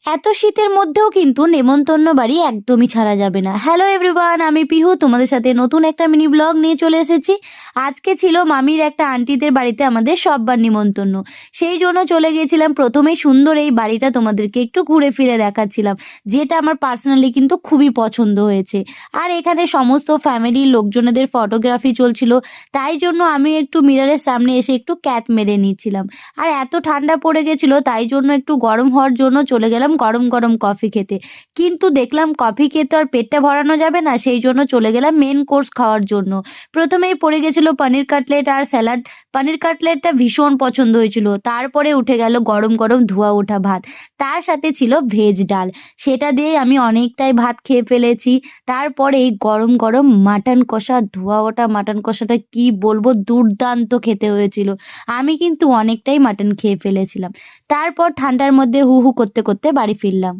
এত শীতের মধ্যেও কিন্তু নেমন্তন্ন বাড়ি একদমই ছাড়া যাবে না। হ্যালো এভরিওয়ান, আমি পিহু তোমাদের সাথে নতুন একটা মিনি ব্লগ নিয়ে চলে এসেছি। আজকে ছিল মামির একটা আন্টিদের বাড়িতে আমাদের সব্বার নিমন্তন্ন। সেই জন্য চলে গিয়েছিলাম। প্রথমেই সুন্দর এই বাড়িটা তোমাদেরকে একটু ঘুরে ফিরে দেখাচ্ছিলাম, যেটা আমার পার্সোনালি কিন্তু খুবই পছন্দ হয়েছে। আর এখানে সমস্ত ফ্যামিলির লোকজনেদের ফটোগ্রাফি চলছিল, তাই জন্য আমি একটু মিররের সামনে এসে একটু ক্যাট মেরে নিচ্ছিলাম। আর এত ঠান্ডা পড়ে গেছিল, তাই জন্য একটু গরম হওয়ার জন্য চলে গেলাম গরম গরম কফি খেতে। কিন্তু দেখলাম কফি খেয়ে তো আর পেটটা ভরানো যাবে না, সেই জন্য চলে গেলাম মেন কোর্স খাওয়ার জন্য। প্রথমেই পড়ে গেছিল পনির কাটলেট আর স্যালাড। পনির কাটলেটটা ভীষণ পছন্দ হয়েছিল। তারপরে উঠে গেল গরম গরম ধোয়া ওঠা ভাত, তার সাথে ছিল ভেজ ডাল। সেটা দিয়ে আমি অনেকটাই ভাত খেয়ে ফেলেছি। তারপরে এই গরম গরম মাটন কষা, ধোয়া ওঠা মাটন কষাটা কি বলবো, দুর্দান্ত খেতে হয়েছিল। আমি কিন্তু অনেকটাই মাটন খেয়ে ফেলেছিলাম। তারপর ঠান্ডার মধ্যে হু হু করতে করতে বাড়ি ফিরলাম।